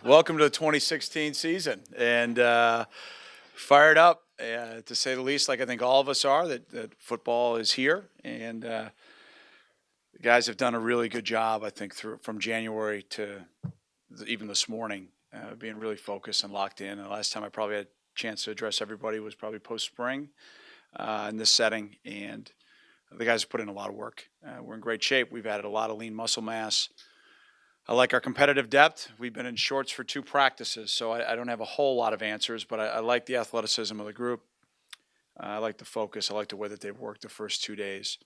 Welcome to the 2016 season, and fired up, to say the least, like I think all of us are, that football is here, and the guys have done a really good job, I think, from January to even this morning, being really focused and locked in. And the last time I probably had a chance to address everybody was probably post-spring in this setting, and the guys have put in a lot of work. We're in great shape. We've added a lot of lean muscle mass. I like our competitive depth. We've been in shorts for 2 practices, so I don't have a whole lot of answers, but I like the athleticism of the group. I like the focus. I like the way that they've worked the first 2 days.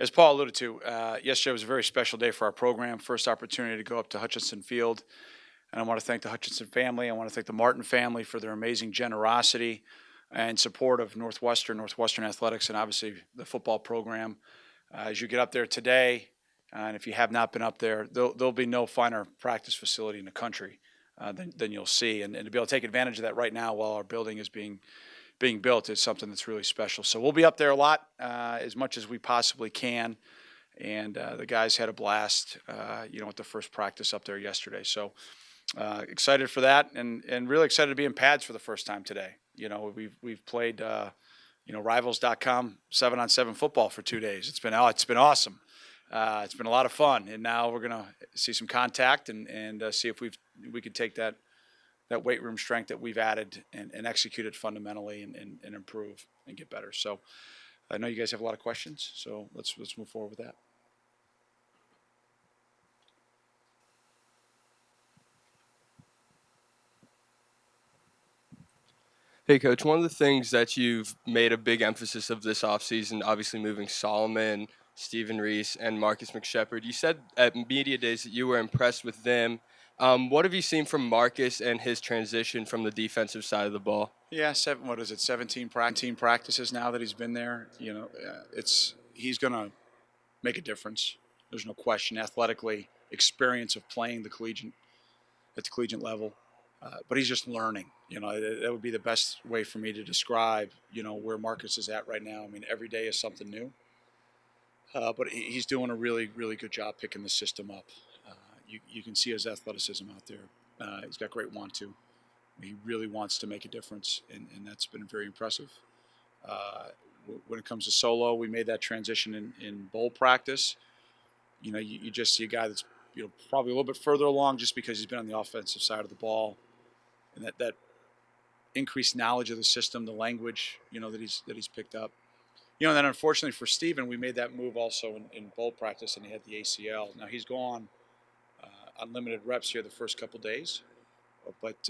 As Paul alluded to, yesterday was a very special day for our program. First opportunity to go up to Hutchinson Field, and I want to thank the Hutchinson family. I want to thank the Martin family for their amazing generosity and support of Northwestern athletics, and obviously the football program. As you get up there today, and if you have not been up there, there'll be no finer practice facility in the country than you'll see. And to be able to take advantage of that right now while our building is being built is something that's really special. So we'll be up there a lot, as much as we possibly can. And the guys had a blast, with the first practice up there yesterday. So excited for that, and really excited to be in pads for the first time today. We've played, Rivals.com 7-on-7 football for 2 days. It's been awesome. It's been a lot of fun, and now we're going to see some contact and see if we could take that weight room strength that we've added and execute it fundamentally and improve and get better. So I know you guys have a lot of questions, so let's move forward with that. Hey, Coach, one of the things that you've made a big emphasis of this offseason, obviously moving Solomon, Stephen Reese, and Marcus McShepard. You said at media days that you were impressed with them. What have you seen from Marcus and his transition from the defensive side of the ball? Yeah, 17 practices now that he's been there. He's going to make a difference. There's no question. Athletically, experience of playing at the collegiate level. But he's just learning. That would be the best way for me to describe, where Marcus is at right now. I mean, every day is something new. But he's doing a really, really good job picking the system up. You can see his athleticism out there. He's got great want-to. He really wants to make a difference, and that's been very impressive. When it comes to solo, we made that transition in bowl practice. You just see a guy that's probably a little bit further along just because he's been on the offensive side of the ball, and that increased knowledge of the system, the language, that he's picked up. And then unfortunately for Steven, we made that move also in bowl practice, and he had the ACL. Now he's gone unlimited reps here the first couple days, but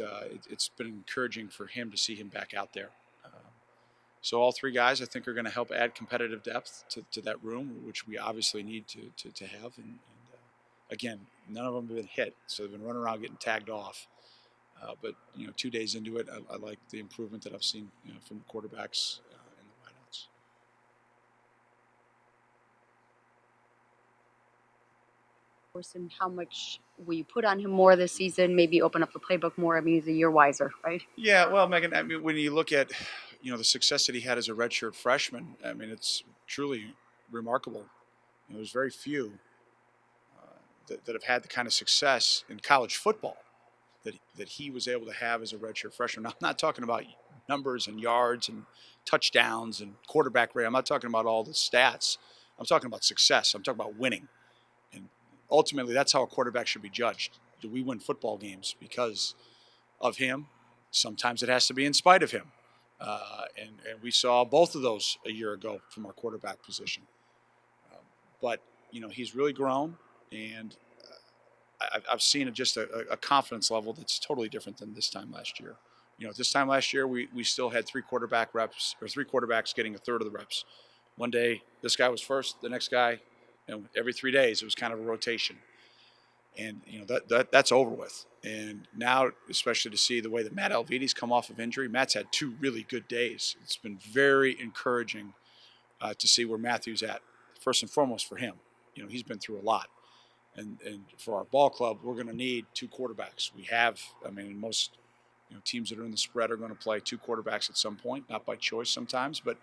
it's been encouraging for him to see him back out there. So all 3 guys, I think, are going to help add competitive depth to that room, which we obviously need to have. And again, none of them have been hit, so they've been running around getting tagged off. But 2 days into it, I like the improvement that I've seen from quarterbacks in the wideouts. And how much will you put on him more this season? Maybe open up the playbook more. I mean, he's a year wiser, right? Yeah, well, Megan, I mean, when you look at the success that he had as a redshirt freshman, I mean, it's truly remarkable. There's very few that have had the kind of success in college football that he was able to have as a redshirt freshman. Now, I'm not talking about numbers and yards and touchdowns and quarterback rate. I'm not talking about all the stats. I'm talking about success. I'm talking about winning. And ultimately, that's how a quarterback should be judged. Do we win football games because of him? Sometimes it has to be in spite of him. And we saw both of those a year ago from our quarterback position. But he's really grown, and I've seen just a confidence level that's totally different than this time last year. This time last year, we still had 3 quarterbacks getting a third of the reps. One day, this guy was first, the next guy, every 3 days, it was kind of a rotation. And, that's over with. And now, especially to see the way that Matt Alvidi's come off of injury, Matt's had 2 really good days. It's been very encouraging to see where Matthew's at, first and foremost for him. He's been through a lot. And for our ball club, we're going to need 2 quarterbacks. We have, most teams that are in the spread are going to play 2 quarterbacks at some point, not by choice sometimes, but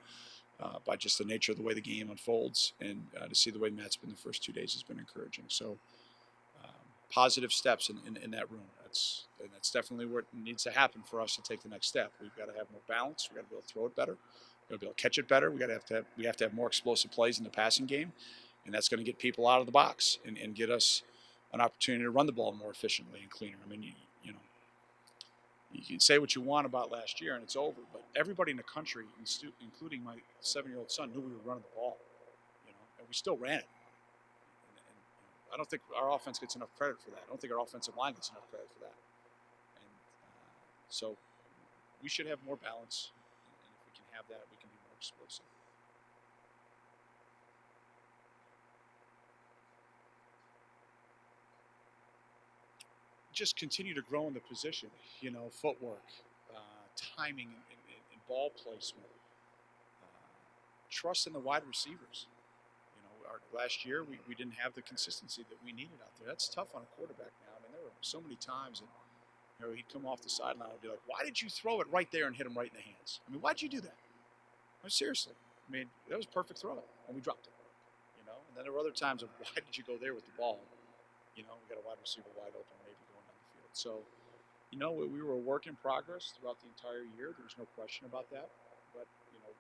by just the nature of the way the game unfolds. And to see the way Matt's been the first 2 days has been encouraging. So positive steps in that room. that's definitely what needs to happen for us to take the next step. We've got to have more balance. We've got to be able to throw it better. We've got to be able to catch it better. We have to have more explosive plays in the passing game, and that's going to get people out of the box and get us an opportunity to run the ball more efficiently and cleaner. I mean, you know, you can say what you want about last year and it's over, but everybody in the country, including my 7-year-old son, knew we were running the ball, you know, and we still ran it. And I don't think our offense gets enough credit for that. I don't think our offensive line gets enough credit for that. And so we should have more balance, and if we can have that, we can be more explosive. Just continue to grow in the position, you know, footwork, timing, and ball placement, trust in the wide receivers. You know, last year we didn't have the consistency that we needed out there. That's tough on a quarterback now. I mean, there were so many times that, you know, he'd come off the sideline and be like, "Why did you throw it right there and hit him right in the hands? I mean, why'd you do that?" I mean, seriously. I mean, that was a perfect throw, and we dropped it. You know, and then there were other times of, "Why did you go there with the ball?" You know, we got a wide receiver wide open, maybe going down the field. So, you know, we were a work in progress throughout the entire year. There's no question about that. But, you know,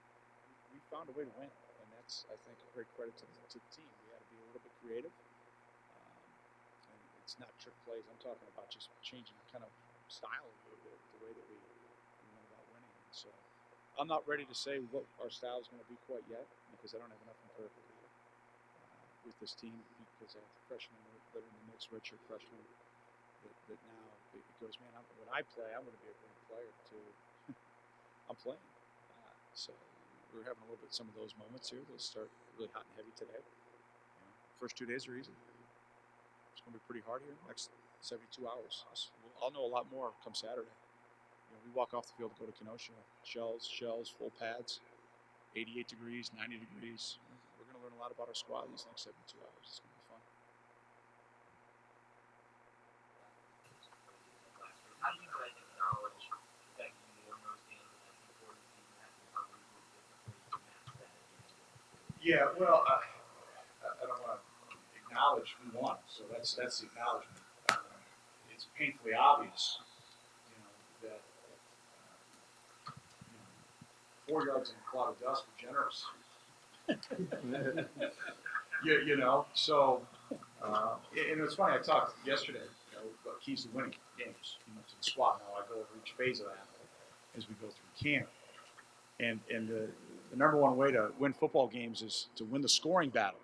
we found a way to win. And that's, I think, a great credit to the team. We had to be a little bit creative. And it's not trick plays. I'm talking about just changing kind of style, the way that we went about winning. And so I'm not ready to say what our style is going to be quite yet because I don't have enough empirical data with this team because I have freshmen that are in the mix, redshirt freshmen, that now it goes, man, when I play, I'm going to be a great player too. I'm playing. So we're having a little bit some of those moments here. They'll start really hot and heavy today. You know, first 2 days are easy. It's going to be pretty hard here next 72 hours. I'll know a lot more come Saturday. You know, we walk off the field to go to Kenosha, shells, full pads, 88 degrees, 90 degrees. We're going to learn a lot about our squad these next 72 hours. It's going to be fun. How do you guys acknowledge that you won those games and then before the season that you probably move differently to match that? Yeah, well, I don't want to acknowledge we won, so that's the acknowledgement. It's painfully obvious, you know, that 4 yards in a cloud of dust were generous. You know, so and it's funny. I talked yesterday, you know, about keys to winning games, you know, to the squad. Now I go over each phase of that as we go through camp, and the number one way to win football games is to win the scoring battle.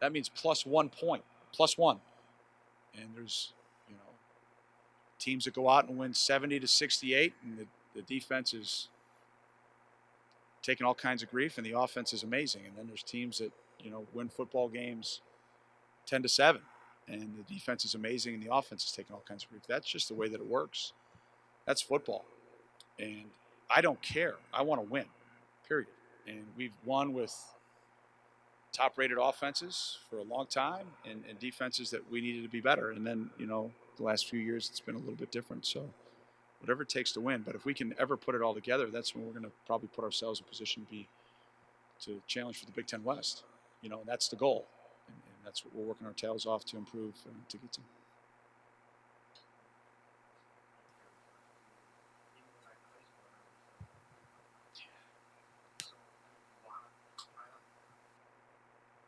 That means plus 1 point, plus one. And there's, you know, teams that go out and win 70-68, and the defense is taking all kinds of grief, and the offense is amazing. And then there's teams that, you know, win football games 10-7, and the defense is amazing, and the offense is taking all kinds of grief. That's just the way that it works. That's football, and I don't care. I want to win, period. And we've won with top-rated offenses for a long time, and defenses that we needed to be better. And then, you know, the last few years it's been a little bit different. So whatever it takes to win. But if we can ever put it all together, that's when we're going to probably put ourselves in position to challenge for the Big Ten West. You know, and that's the goal. And that's what we're working our tails off to improve to get to.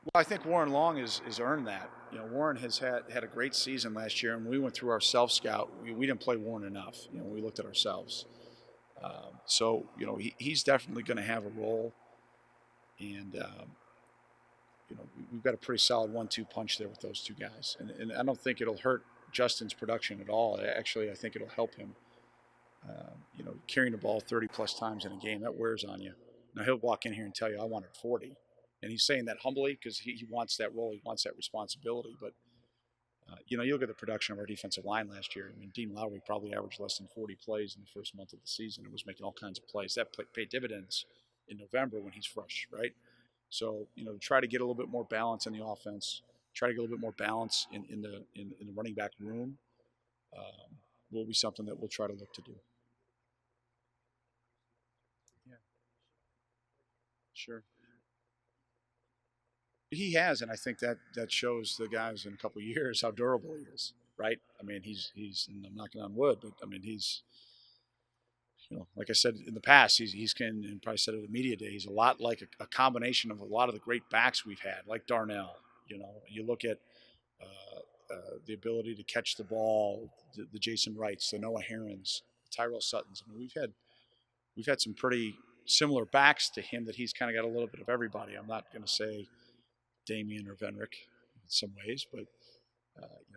Well, I think Warren Long has earned that. You know, Warren has had a great season last year, and we went through our self-scout. We didn't play Warren enough. You know, we looked at ourselves. So, you know, he's definitely going to have a role. And, you know, we've got a pretty solid 1-2 punch there with those two guys. And I don't think it'll hurt Justin's production at all. Actually, I think it'll help him. You know, carrying the ball 30-plus times in a game, that wears on you. Now, he'll walk in here and tell you, I wanted 40. And he's saying that humbly because he wants that role. He wants that responsibility. But, you know, you look at the production of our defensive line last year. I mean, Dean Lowry probably averaged less than 40 plays in the first month of the season and was making all kinds of plays. That paid dividends in November when he's fresh, right? So, you know, try to get a little bit more balance in the offense, try to get a little bit more balance in the running back room will be something that we'll try to look to do. Yeah. Sure. He has, and I think that shows the guys in a couple of years how durable he is, right? I mean, and I'm knocking on wood, but I mean, like I said in the past, and probably said it at media day, he's a lot like a combination of a lot of the great backs we've had, like Darnell. You look at the ability to catch the ball, the Jason Wrights, the Noah Herons, the Tyrell Suttons. I mean, we've had some pretty similar backs to him that he's kind of got a little bit of everybody. I'm not going to say Damian or Venrick in some ways, but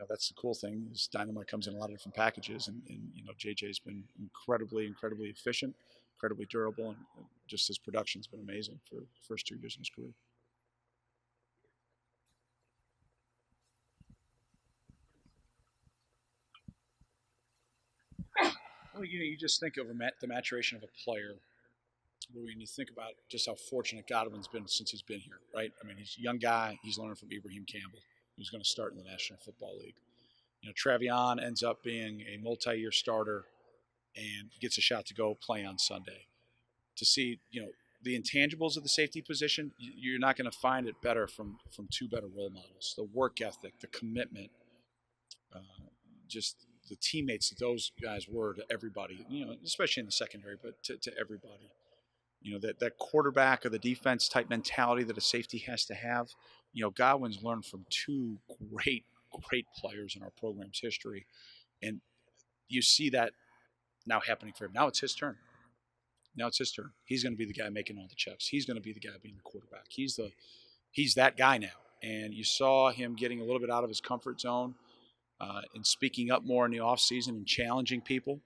that's the cool thing is Dynamite comes in a lot of different packages, and JJ's been incredibly efficient, incredibly durable, and just his production's been amazing for the first 2 years in his career. Well, you just think of the maturation of a player. When you think about just how fortunate Godwin's been since he's been here, right? I mean, he's a young guy. He's learning from Ibrahim Campbell, who's going to start in the National Football League. Travion ends up being a multi-year starter and gets a shot to go play on Sunday. To see, the intangibles of the safety position, you're not going to find it better from 2 better role models. The work ethic, the commitment, just the teammates that those guys were to everybody, especially in the secondary, but to everybody. That quarterback of the defense type mentality that a safety has to have. Godwin's learned from 2 great players in our program's history. And you see that now happening for him. Now it's his turn. He's going to be the guy making all the checks. He's going to be the guy being the quarterback. He's that guy now. And you saw him getting a little bit out of his comfort zone and speaking up more in the offseason and challenging people.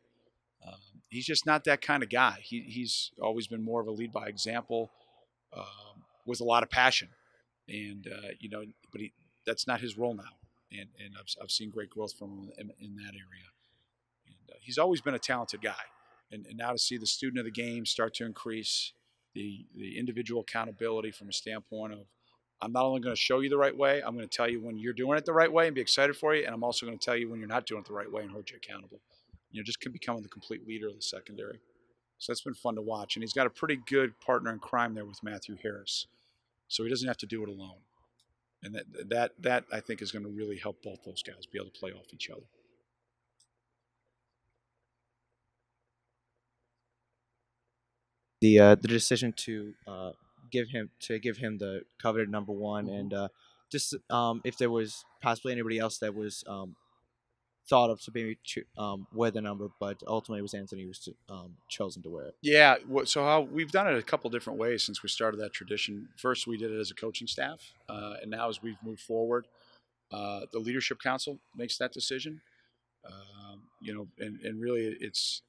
He's just not that kind of guy. He's always been more of a lead by example with a lot of passion. And, but that's not his role now. And I've seen great growth from him in that area. And he's always been a talented guy. And now to see the student of the game start to increase, the individual accountability from a standpoint of, I'm not only going to show you the right way, I'm going to tell you when you're doing it the right way and be excited for you, and I'm also going to tell you when you're not doing it the right way and hold you accountable. Just becoming the complete leader of the secondary. So that's been fun to watch. And he's got a pretty good partner in crime there with Matthew Harris. So he doesn't have to do it alone. And that I think is going to really help both those guys be able to play off each other. The decision to give him the coveted number one, and just if there was possibly anybody else that was thought of to maybe wear the number, but ultimately it was Anthony who was chosen to wear it. Yeah, so how we've done it a couple different ways since we started that tradition. First, we did it as a coaching staff, and now as we've moved forward, the leadership council makes that decision. And really it's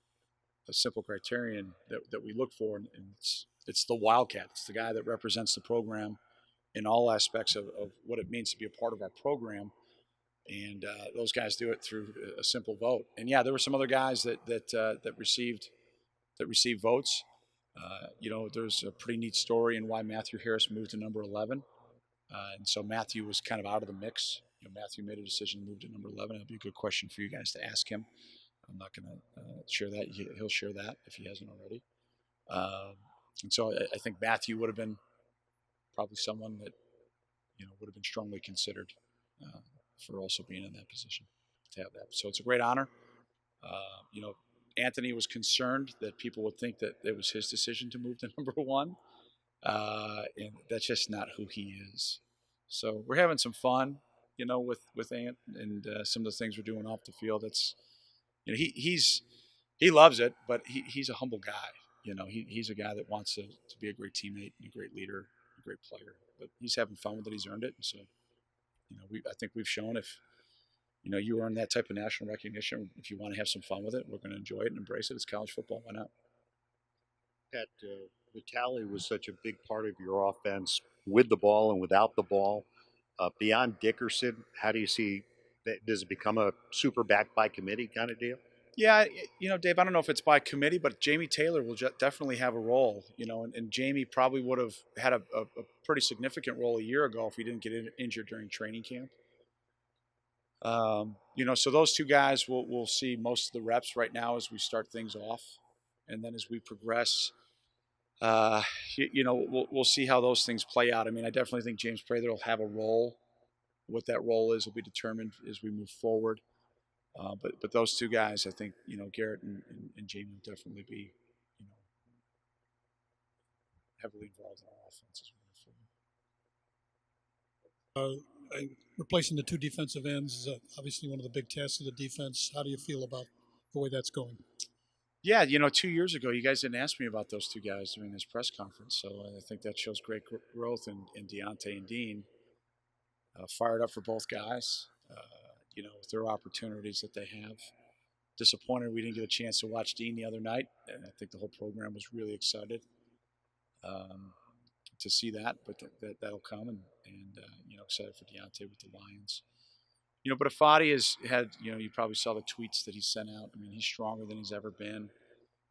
a simple criterion that we look for, and it's the Wildcat. It's the guy that represents the program in all aspects of what it means to be a part of our program. And those guys do it through a simple vote. And yeah, there were some other guys that received votes. There's a pretty neat story in why Matthew Harris moved to number 11. And so Matthew was kind of out of the mix. Matthew made a decision to move to number 11. It'll be a good question for you guys to ask him. I'm not going to share that. He'll share that if he hasn't already. And so I think Matthew would have been probably someone that would have been strongly considered for also being in that position to have that. So it's a great honor. Anthony was concerned that people would think that it was his decision to move to number 1, and that's just not who he is. So we're having some fun, with Ant and some of the things we're doing off the field. It's he loves it, but he's a humble guy. He's a guy that wants to be a great teammate and a great leader, a great player. But he's having fun with it. He's earned it. And so, I think we've shown if, you earn that type of national recognition, if you want to have some fun with it, we're going to enjoy it and embrace it. It's college football. Why not? That Vitale was such a big part of your offense with the ball and without the ball. Beyond Dickerson, how do you see that? Does it become a super back by committee kind of deal? Yeah, Dave, I don't know if it's by committee, but Jamie Taylor will definitely have a role, and Jamie probably would have had a pretty significant role a year ago if he didn't get injured during training camp. So those 2 guys we'll see most of the reps right now as we start things off. And then as we progress, we'll see how those things play out. I mean, I definitely think James Prather will have a role. What that role is will be determined as we move forward. But those two guys, I think, Garrett and Jamie will definitely be, you know, heavily involved in our offense as well. Replacing the two defensive ends is obviously one of the big tasks of the defense. How do you feel about the way that's going? Yeah, 2 years ago, you guys didn't ask me about those two guys during this press conference, so I think that shows great growth in Deontay and Dean. Fired up for both guys, with their opportunities that they have. Disappointed we didn't get a chance to watch Dean the other night, and I think the whole program was really excited to see that, but that'll come, and excited for Deontay with the Lions. But Afadi has had, you probably saw the tweets that he sent out. I mean, he's stronger than he's ever been.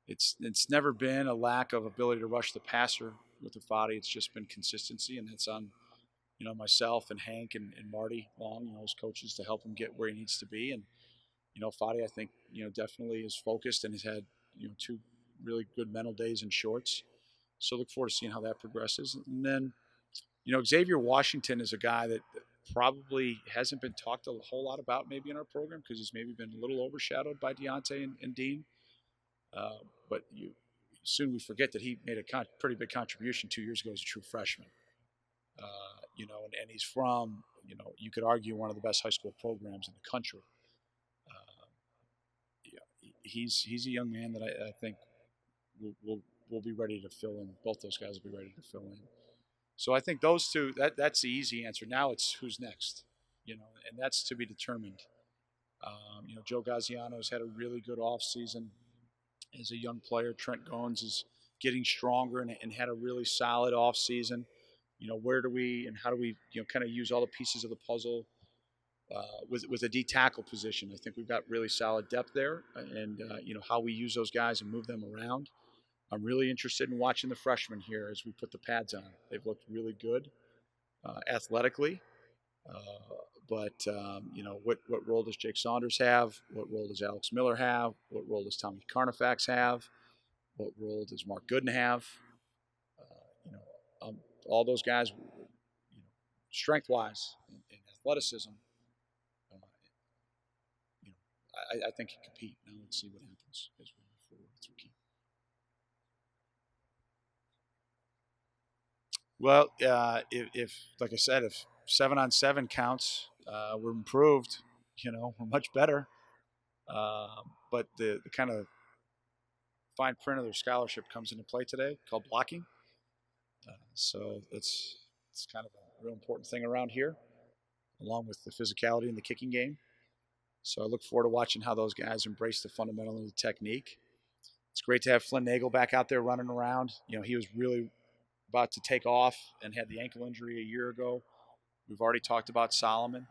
It's never been a lack of ability to rush the passer with Afadi. It's just been consistency, and that's on, myself and Hank and Marty Long, his coaches, to help him get where he needs to be. And, Fadi, I think, definitely is focused and has had, two really good mental days in shorts. So look forward to seeing how that progresses. And then, Xavier Washington is a guy that probably hasn't been talked a whole lot about maybe in our program because he's maybe been a little overshadowed by Deontay and Dean. But soon we forget that he made a pretty big contribution 2 years ago as a true freshman. And he's from, you could argue one of the best high school programs in the country. He's a young man that I think will be ready to fill in. Both those guys will be ready to fill in. So I think those two, that's the easy answer. Now it's who's next, and that's to be determined. Joe Gaziano's had a really good offseason as a young player. Trent Goins is getting stronger and had a really solid offseason. Where do we and how do we, kind of use all the pieces of the puzzle with a D tackle position? I think we've got really solid depth there, and how we use those guys and move them around. I'm really interested in watching the freshmen here as we put the pads on. They've looked really good athletically. But what role does Jake Saunders have? What role does Alex Miller have? What role does Tommy Carnifax have? What role does Mark Gooden have? All those guys, strength-wise and athleticism, I think can compete. Now let's see what happens as we move forward through camp. Well, if like I said, if 7-on-7 counts, we're improved. We're much better. But the kind of fine print of their scholarship comes into play today, called blocking. So it's kind of a real important thing around here, along with the physicality in the kicking game. So I look forward to watching how those guys embrace the fundamental of the technique. It's great to have Flynn Nagel back out there running around. He was really about to take off and had the ankle injury a year ago. We've already talked about Solomon.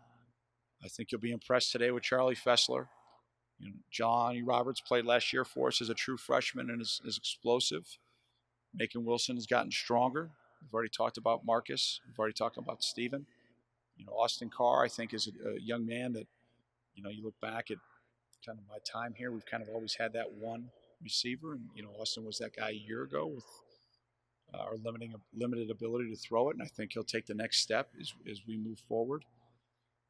I think you'll be impressed today with Charlie Fessler. Johnny Roberts played last year for us as a true freshman and is explosive. Macon Wilson has gotten stronger. We've already talked about Marcus. We've already talked about Steven. Austin Carr, I think, is a young man that, you look back at kind of my time here, we've kind of always had that one receiver. And, Austin was that guy a year ago with our limited ability to throw it. And I think he'll take the next step as we move forward.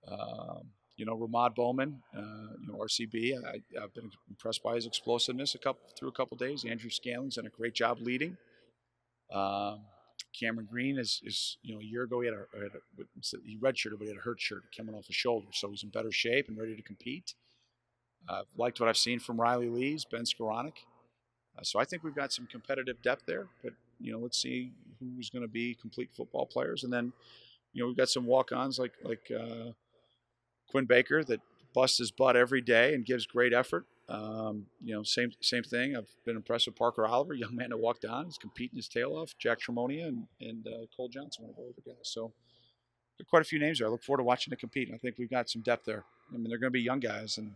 Ramad Bowman, RCB. I've been impressed by his explosiveness through a couple days. Andrew Scaling's done a great job leading. Cameron Green is a year ago he redshirted, but he had a hurt shirt coming off his shoulder, so he's in better shape and ready to compete. I've liked what I've seen from Riley Lees, Ben Skoranek. So I think we've got some competitive depth there, but let's see who's going to be complete football players, and then we've got some walk-ons like Quinn Baker that busts his butt every day and gives great effort. Same thing. I've been impressed with Parker Oliver, young man that walked on. He's competing his tail off. Jack Tremonia and Cole Johnson, one of our older guys. So there are quite a few names there. I look forward to watching it compete. I think we've got some depth there. I mean, they're going to be young guys. And,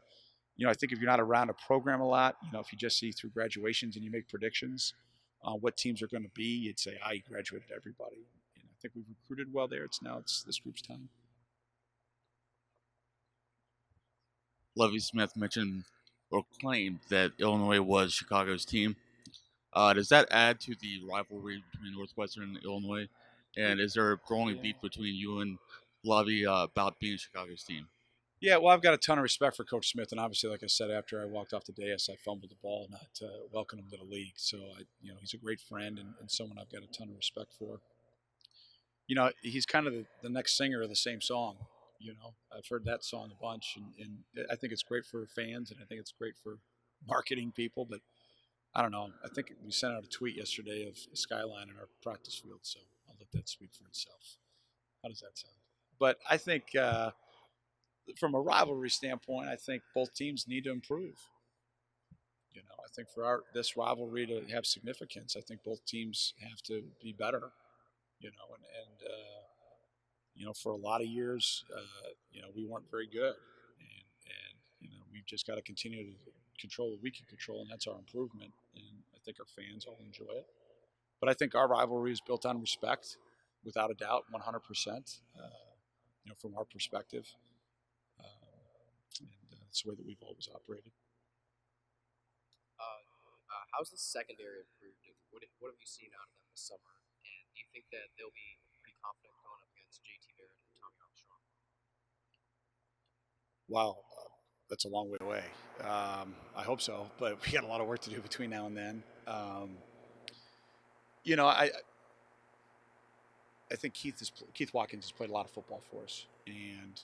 I think if you're not around a program a lot, if you just see through graduations and you make predictions on what teams are going to be, you'd say, you graduated everybody. And I think we've recruited well there. It's this group's time. Lovie Smith mentioned or claimed that Illinois was Chicago's team. Does that add to the rivalry between Northwestern and Illinois? And is there a growing beef between you and Lovie about being Chicago's team? Yeah, well, I've got a ton of respect for Coach Smith, and obviously, like I said, after I walked off the dais, I fumbled the ball, not welcome him to the league. So, he's a great friend and someone I've got a ton of respect for. He's kind of the next singer of the same song. I've heard that song a bunch, and I think it's great for fans, and I think it's great for marketing people. But I don't know. I think we sent out a tweet yesterday of a skyline in our practice field, so I'll let that speak for itself. How does that sound? But I think from a rivalry standpoint, I think both teams need to improve. I think for this rivalry to have significance, I think both teams have to be better. For a lot of years, we weren't very good, and we've just got to continue to control what we can control, and that's our improvement. And I think our fans all enjoy it. But I think our rivalry is built on respect, without a doubt, 100%. From our perspective, and it's the way that we've always operated. How's the secondary improved? And what have you seen out of them this summer? And do you think that they'll be pretty confident going up against JT Barrett and Tommy Armstrong? Wow, that's a long way away. I hope so, but we got a lot of work to do between now and then. I think Keith Watkins has played a lot of football for us, and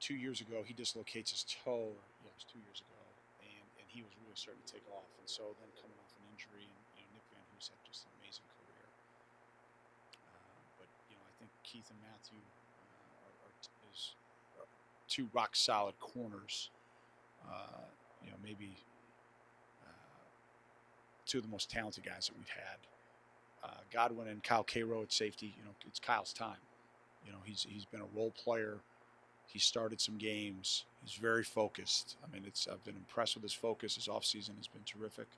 2 years ago he dislocates his toe. Yeah, it was 2 years ago, and he was really starting to take off. And so then coming off an injury, and Nick Van Hoos had just an amazing career. But I think Keith and Matthew are two rock solid corners. Maybe two of the most talented guys that we've had. Godwin and Kyle Cairo at safety. It's Kyle's time. He's been a role player. He started some games. He's very focused. I've been impressed with his focus. His offseason has been terrific.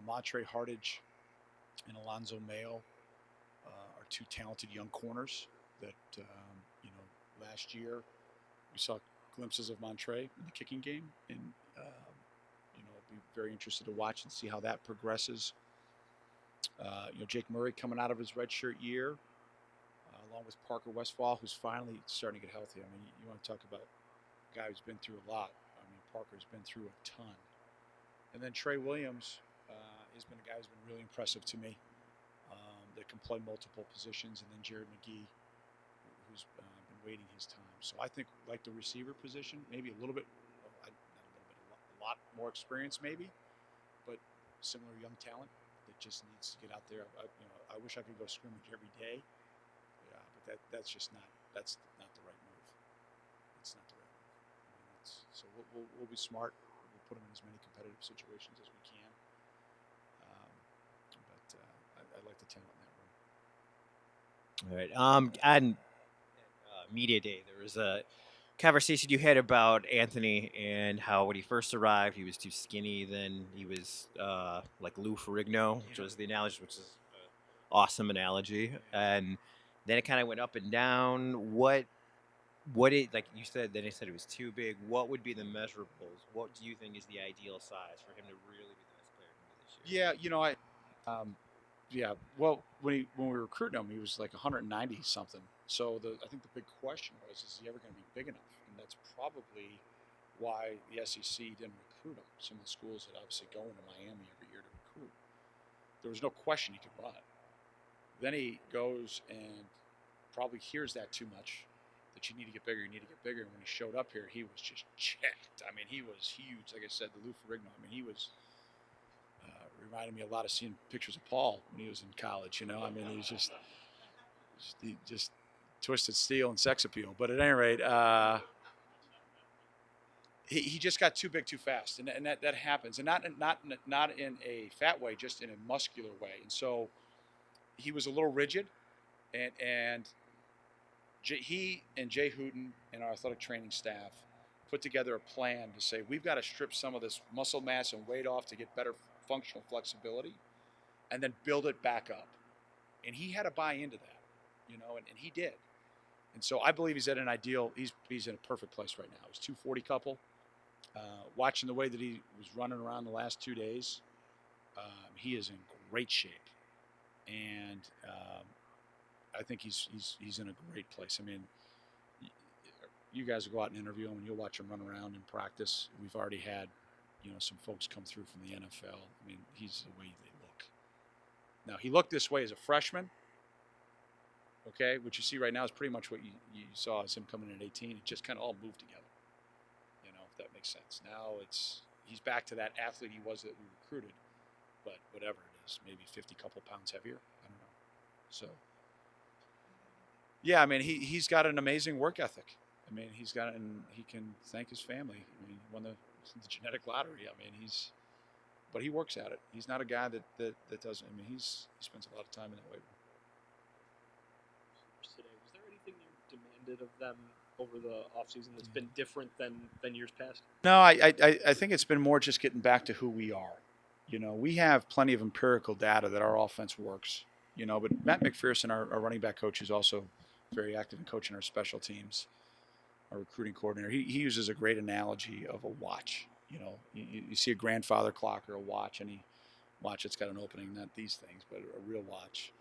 Montre Hardage and Alonzo Mayo are two talented young corners that, last year we saw glimpses of Montre in the kicking game, and I'll be very interested to watch and see how that progresses. Jake Murray coming out of his redshirt year, along with Parker Westfall, who's finally starting to get healthy. You want to talk about a guy who's been through a lot. Parker's been through a ton. And then Trey Williams has been a guy who's been really impressive to me, that can play multiple positions. And then Jared McGee, who's been waiting his time. So I think, like the receiver position, maybe a lot more experience maybe, but similar young talent that just needs to get out there. I wish I could go scrimmage every day. Yeah, but that's not the right move. It's not the right move. So we'll be smart. We'll put them in as many competitive situations as we can. But I like the talent in that room. All right. And media day, there was a conversation you had about Anthony and how when he first arrived, he was too skinny. Then he was like Lou Ferrigno, which was the analogy, which is an awesome analogy. And then it kind of went up and down. What it, like you said, then he said it was too big. What would be the measurables? What do you think is the ideal size for him to really be the best player this year? Yeah, well, when we were recruiting him, he was like 190 something. So I think the big question was, is he ever going to be big enough? And that's probably why the SEC didn't recruit him. Some of the schools that obviously go into Miami every year to recruit. There was no question he could run. Then he goes and probably hears that too much, that you need to get bigger, you need to get bigger. And when he showed up here, he was just jacked. He was huge. Like I said, the Lou Ferrigno, he was reminded me a lot of seeing pictures of Paul when he was in college. He was just twisted steel and sex appeal. But at any rate, he just got too big too fast, and that happens, and not in a fat way, just in a muscular way. And so he was a little rigid, and he and Jay Hooten and our athletic training staff put together a plan to say, we've got to strip some of this muscle mass and weight off to get better functional flexibility, and then build it back up. And he had to buy into that, and he did. And so I believe he's at an ideal. He's in a perfect place right now. He's 240 couple. Watching the way that he was running around the last 2 days, he is in great shape, and I think he's in a great place. you guys will go out and interview him, and you'll watch him run around in practice. We've already had, some folks come through from the NFL. I mean, he's the way they look. Now, he looked this way as a freshman, okay? What you see right now is pretty much what you saw as him coming in at 18. It just kind of all moved together, if that makes sense. Now he's back to that athlete he was that we recruited, but whatever it is, maybe 50 couple pounds heavier. I don't know. So, yeah, I mean, he's got an amazing work ethic. I mean, and he can thank his family. I mean, he won the genetic lottery. I mean, but he works at it. He's not a guy that doesn't. I mean, he spends a lot of time in that weight room. Today, was there anything you demanded of them over the offseason that's been different than years past? No, I think it's been more just getting back to who we are. We have plenty of empirical data that our offense works. But Matt McPherson, our running back coach, who's also very active in coaching our special teams, our recruiting coordinator, he uses a great analogy of a watch. You see a grandfather clock or a watch, and watch that's got an opening, not these things, but a real watch.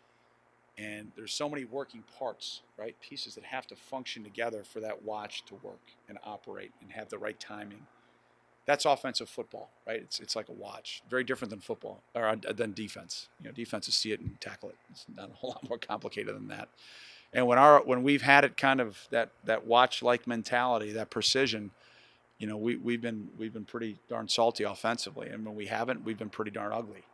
And there's so many working parts, right? Pieces that have to function together for that watch to work and operate and have the right timing. That's offensive football, right? It's like a watch. Very different than football or than defense. Defenses see it and tackle it. It's not a whole lot more complicated than that. And when we've had it kind of that watch-like mentality, that precision, we've been pretty darn salty offensively, and when we haven't, we've been pretty darn ugly.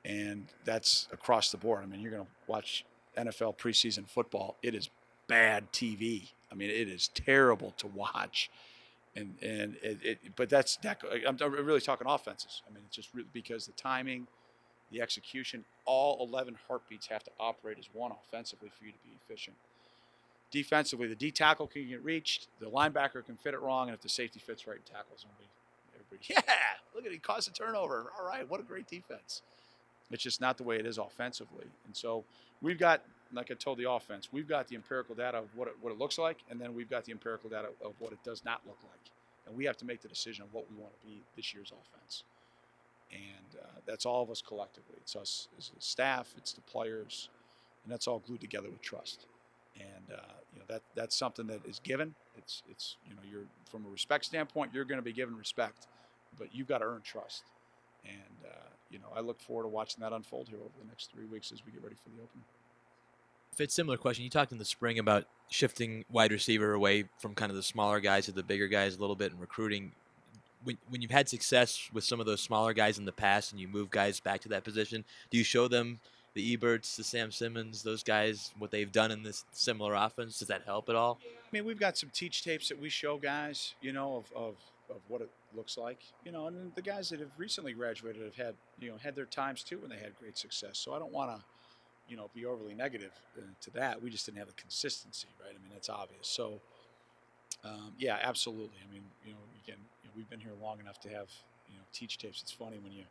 And that's across the board. I mean, you're going to watch NFL preseason football. It is bad TV. I mean, it is terrible to watch. But I'm really talking offenses. I mean, it's just really because the timing, the execution, all 11 heartbeats have to operate as one offensively for you to be efficient. Defensively, the D tackle can get reached, the linebacker can fit it wrong, and if the safety fits right and tackles everybody, look at it, he caused a turnover. All right, what a great defense. It's just not the way it is offensively. And so we've got, like I told the offense, we've got the empirical data of what it looks like, and then we've got the empirical data of what it does not look like. And we have to make the decision of what we want to be this year's offense. And that's all of us collectively. It's us as a staff, it's the players, and that's all glued together with trust. And that's something that is given. It's you're from a respect standpoint, you're going to be given respect, but you've got to earn trust. And I look forward to watching that unfold here over the next 3 weeks as we get ready for the opening. Fitz, similar question. You talked in the spring about shifting wide receiver away from kind of the smaller guys to the bigger guys a little bit in recruiting. When you've had success with some of those smaller guys in the past and you move guys back to that position, do you show them the Eberts, the Sam Simmons, those guys, what they've done in this similar offense? Does that help at all? I mean, we've got some teach tapes that we show guys, of what it looks like, and the guys that have recently graduated have had, had their times too when they had great success. So I don't want to, be overly negative to that. We just didn't have the consistency, right? I mean, that's obvious. So, yeah, absolutely. I mean, again, we've been here long enough to have, teach tapes. It's funny when you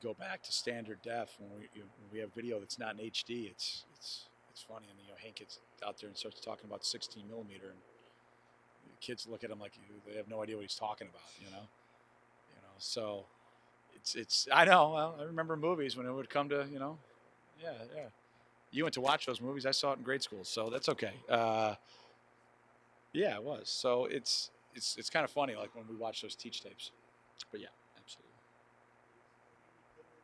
go back to standard def when we have video that's not in HD. It's funny, and Hank gets out there and starts talking about 16 millimeter, and the kids look at him like they have no idea what he's talking about. So it's I know. Well, I remember movies when it would come to yeah. You went to watch those movies. I saw it in grade school, so that's okay. Yeah, it was. So it's kind of funny, like when we watch those teach tapes. But yeah, absolutely.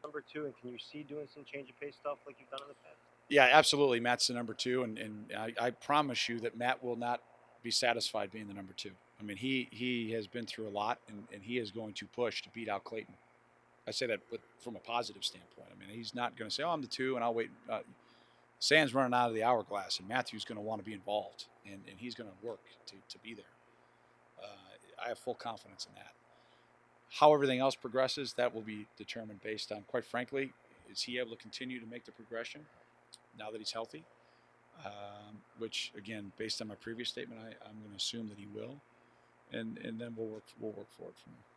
Number 2, and can you see doing some change of pace stuff like you've done in the past? Yeah, absolutely. Matt's the number 2, and I promise you that Matt will not be satisfied being the number 2. I mean, he has been through a lot, and he is going to push to beat out Clayton. I say that from a positive standpoint. I mean, he's not going to say, I'm the 2, and I'll wait. Sam's running out of the hourglass, and Matthew's going to want to be involved, and he's going to work to be there. I have full confidence in that. How everything else progresses, that will be determined based on, quite frankly, is he able to continue to make the progression now that he's healthy? Which, again, based on my previous statement, I'm going to assume that he will, and then we'll work forward from there.